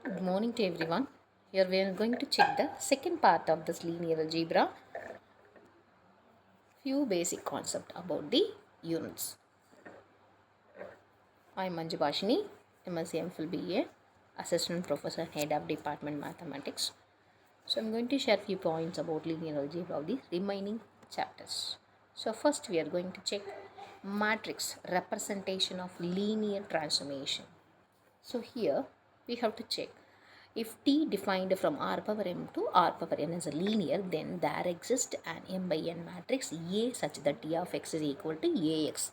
Good morning to everyone. Here we are going to check the second part of this linear algebra. Few basic concepts about the units. I am ManjuBhashini, M.Sc BA, Assistant Professor, Head of Department Mathematics. So I am going to share few points about linear algebra of the remaining chapters. So first we are going to check matrix representation of linear transformation. So here we have to check if T defined from R power M to R power N is a linear, then there exists an M by N matrix A such that T of X is equal to AX.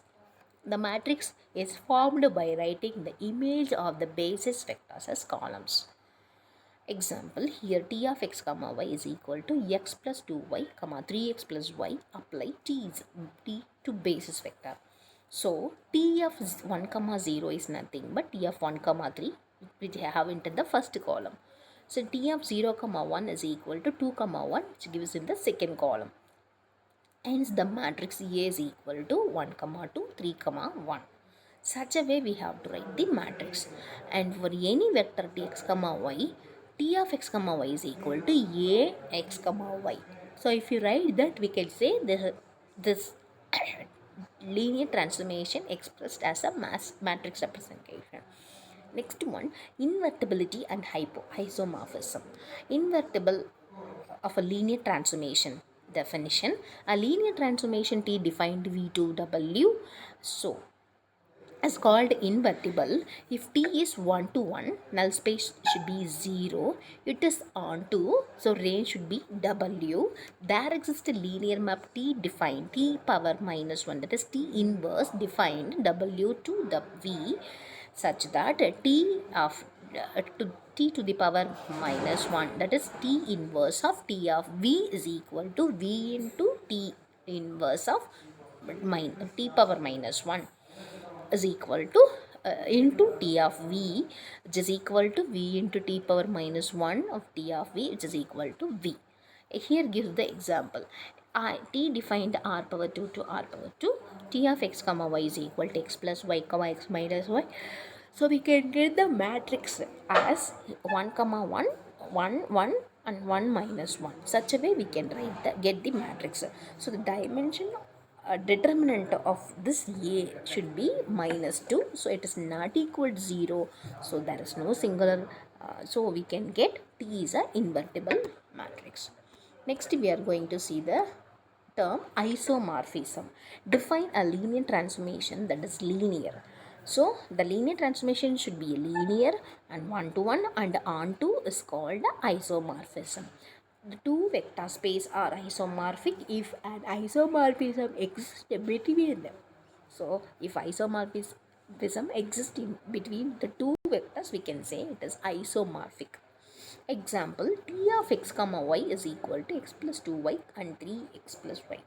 The matrix is formed by writing the image of the basis vectors as columns. Example, here T of X comma Y is equal to X plus 2Y comma 3X plus Y. Apply T to basis vector. So T of 1 comma 0 is nothing but T of 1 comma 3, which I have entered the first column. So T of 0 comma 1 is equal to 2 comma 1, which gives in the second column. Hence the matrix A is equal to 1 comma 2, 3 comma 1. Such a way we have to write the matrix. And for any vector Tx comma y, T of x comma y is equal to A x comma y. So if you write that, we can say this linear transformation expressed as a matrix representation. Next one, invertibility and isomorphism. Invertible of a linear transformation. Definition: a linear transformation T defined V2W. So is called invertible if T is 1 to 1, null space should be 0, it is onto, so range should be W. There exists a linear map T defined T power minus 1, that is T inverse defined W to the V such that T of T to the power minus 1, that is T inverse of T of V is equal to V into T inverse of T power minus 1 is equal to into T of V, which is equal to V into T power minus 1 of T of V, which is equal to V. Here gives the example. T defined R power 2 to R power 2. T of x comma y is equal to x plus y comma x minus y. So we can get the matrix as 1 comma 1, 1, 1 and 1 minus 1. Such a way we can get the matrix. So the dimension determinant of this A should be minus 2. So it is not equal to 0. So there is no singular. So we can get T is a invertible matrix. Next we are going to see the term isomorphism. Define a linear transformation that is linear. So the linear transformation should be linear and 1 to 1 and onto is called isomorphism. The two vector space are isomorphic if an isomorphism exists between them. So if isomorphism exists in between the two vectors, we can say it is isomorphic. Example, T of x comma y is equal to x plus 2y and 3x plus y.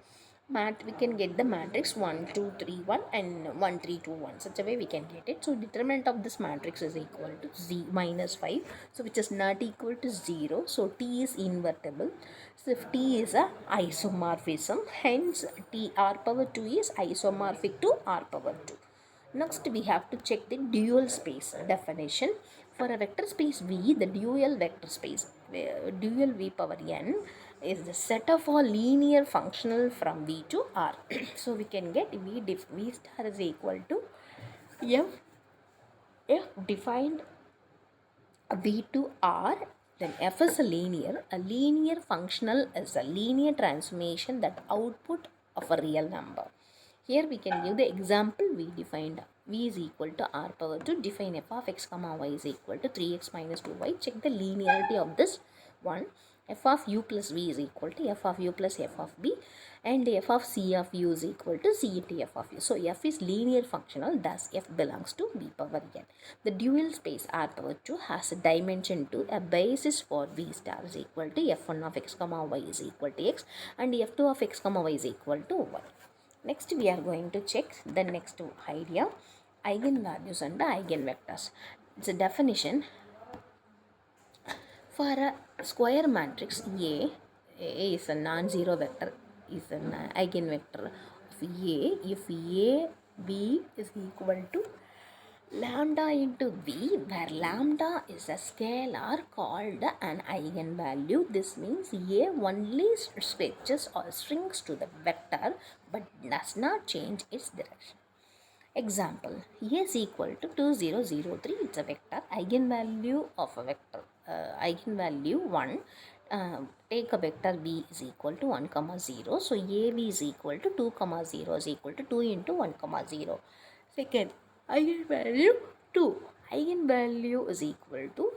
We can get the matrix 1, 2, 3, 1 and 1, 3, 2, 1. Such a way we can get it. So determinant of this matrix is equal to z minus 5. So which is not equal to 0. So T is invertible. So if T is a isomorphism, hence T r power 2 is isomorphic to r power 2. Next we have to check the dual space definition. For a vector space V, the dual vector space, dual V power n is the set of all linear functional from V to R. So we can get V star is equal to F defined V to R, then F is a linear. A linear functional is a linear transformation that output of a real number. Here we can give the example. We defined V is equal to R power 2. Define F of x comma y is equal to 3x minus 2y. Check the linearity of this one. F of u plus v is equal to F of u plus F of b, and F of c of u is equal to c into F of u. So F is linear functional, thus F belongs to v power n. The dual space R power 2 has a dimension 2. A basis for v star is equal to F1 of x comma y is equal to x, and F2 of x comma y is equal to y. Next we are going to check the next idea, eigenvalues and the eigenvectors. It's a definition. For a square matrix A is a non-zero vector, is an eigenvector of A if A, B is equal to lambda into V, where lambda is a scalar called an eigenvalue. This means A only stretches or shrinks to the vector but does not change its direction. Example, A is equal to 2003, it's a vector, eigenvalue of a vector, eigenvalue 1, take a vector V is equal to 1, 0, so AV is equal to 2, 0 is equal to 2 into 1, 0. Second, eigenvalue 2, eigenvalue is equal to,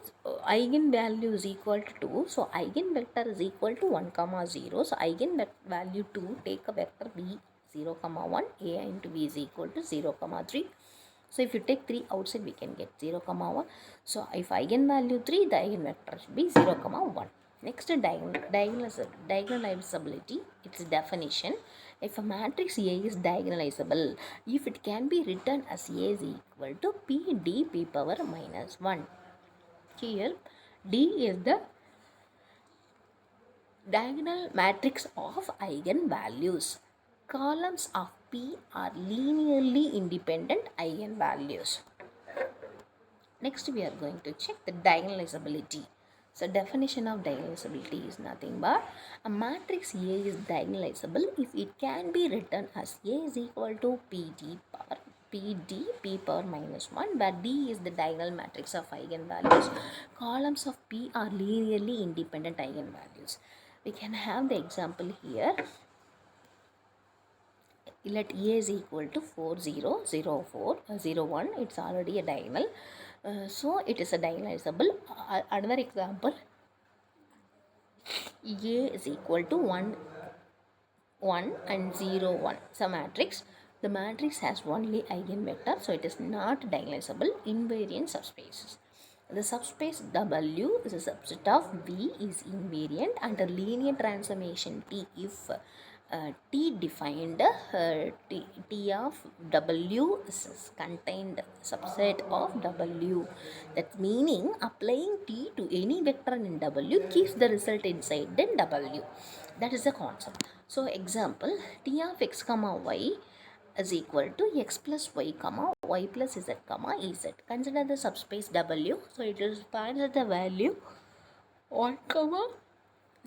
eigenvalue is equal to 2, so eigenvector is equal to 1, 0, so eigenvalue 2, take a vector V 0, 1, A into V is equal to 0, 3. So if you take 3 outside, we can get 0, 1. So if eigenvalue 3, the eigenvector should be 0, 1. Next, diagonalizability, its definition. If a matrix A is diagonalizable, if it can be written as A is equal to P D P power minus 1. Here, D is the diagonal matrix of eigenvalues. Columns of P are linearly independent eigenvalues. Next, we are going to check the diagonalizability. So, definition of diagonalizability is nothing but a matrix A is diagonalizable if it can be written as A is equal to P D P power minus 1, where D is the diagonal matrix of eigenvalues. Columns of P are linearly independent eigenvalues. We can have the example here. Let A is equal to 4, 0, 0, 4, 0, 1. It's already a diagonal. So it is a diagonalizable. Another example, A is equal to 1, 1 and 0, 1. So matrix. The matrix has only eigenvector, so it is not diagonalizable. Invariant subspaces. The subspace W is a subset of V is invariant under linear transformation T if T defined T of W is contained subset of W. That meaning applying T to any vector in W keeps the result inside then W. That is the concept. So example, T of x comma y is equal to x plus y comma y plus z comma ez. Consider the subspace W. So it is finds at the value 1 comma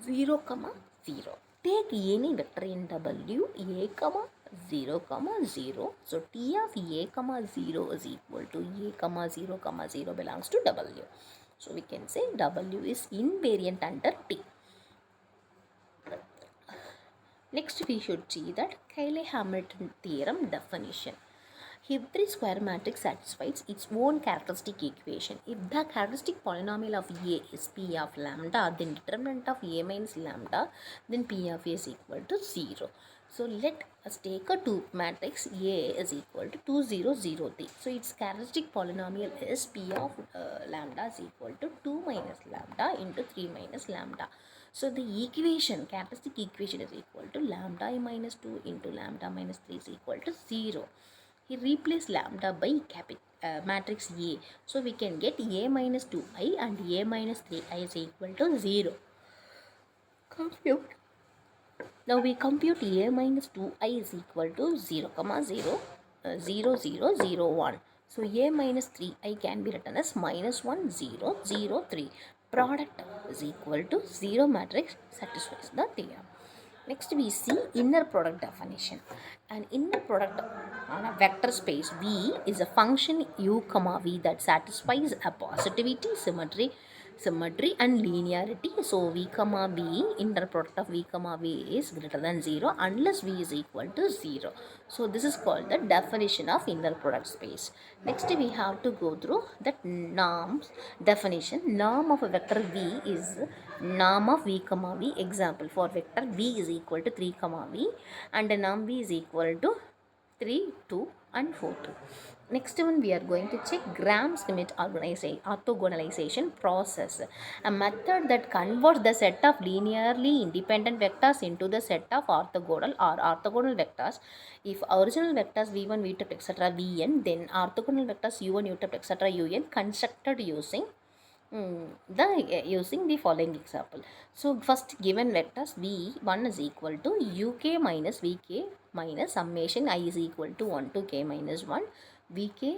0 comma 0. Take any vector in W, a comma 0 comma 0. So T of a comma 0 is equal to a comma 0 comma 0 belongs to W. So we can say W is invariant under T. Next, we should see that Cayley-Hamilton theorem definition. Every square matrix satisfies its own characteristic equation. If the characteristic polynomial of A is P of lambda, then determinant of A minus lambda, then P of A is equal to 0. So let us take a 2 matrix A is equal to 2, 0, 0, 3. So its characteristic polynomial is P of lambda is equal to 2 minus lambda into 3 minus lambda. So the equation, characteristic equation is equal to lambda minus 2 into lambda minus 3 is equal to 0. He replaced lambda by matrix A. So we can get A minus 2i and A minus 3i is equal to 0. Compute. Now we compute A minus 2i is equal to 0, 0, 0, 0, 0, 1. So A minus 3i can be written as minus 1, 0, 0, 3. Product is equal to 0 matrix satisfies the theorem. Next we see inner product definition. An inner product on a vector space V is a function u comma V that satisfies a positivity, symmetry and linearity. So V comma V, inner product of V comma V is greater than 0 unless V is equal to 0. So this is called the definition of inner product space. Next we have to go through that norms definition. Norm of a vector V is norm of V comma V. Example, for vector V is equal to 3 comma V and the norm V is equal to 3, 2 and 4, 2. Next one we are going to check Gram-Schmidt orthogonalization process, a method that converts the set of linearly independent vectors into the set of orthogonal or orthogonal vectors. If original vectors v1, v2, etc. vn, then orthogonal vectors u1, u2, etc. un constructed using using the following example. So first given vectors v1 is equal to uk minus vk minus summation I is equal to 1 to k minus 1. Vk,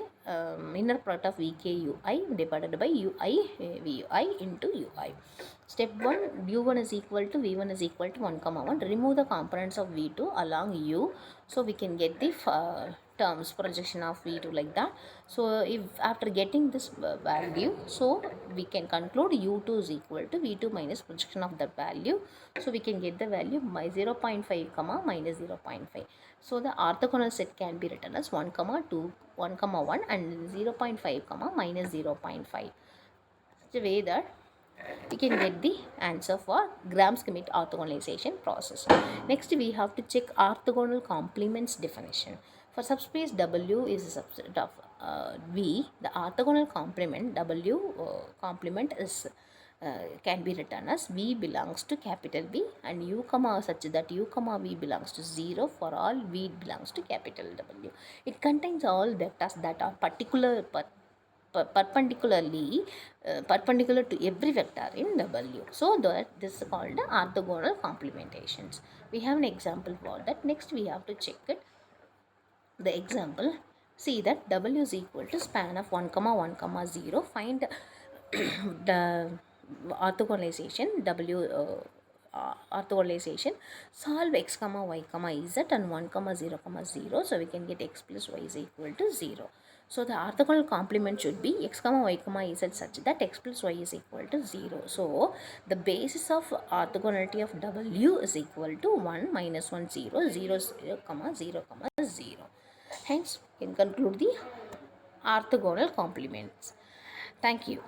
inner product of Vk ui divided by ui Vui into ui. Step 1, u1 is equal to v1 is equal to 1 comma 1. Remove the components of v2 along u, so we can get the terms projection of v2 like that. So if after getting this value, so we can conclude u2 is equal to v2 minus projection of that value. So we can get the value 0.5 comma minus 0.5. So the orthogonal set can be written as 1 comma 2, 1 comma 1 and 0.5 comma minus 0.5. Such a way that we can get the answer for Gram-Schmidt orthogonalization process. Next, we have to check orthogonal complements definition. For subspace W is a subset of V, the orthogonal complement W complement is can be written as V belongs to capital B and U comma such that U comma V belongs to 0 for all V belongs to capital W. It contains all vectors that are perpendicular to every vector in W. So that this is called orthogonal complementations. We have an example for that. Next we have to check it. The example, see that W is equal to span of 1 comma 1 comma 0. Find the orthogonalization W orthogonalization. Solve x comma y comma z and 1 comma 0 comma 0. So we can get x plus y is equal to 0. So the orthogonal complement should be x comma y comma z such that x plus y is equal to 0. So the basis of orthogonality of W is equal to 1 minus 1 0 0 0 comma 0 comma 0. Hence, we can conclude the orthogonal complements. Thank you.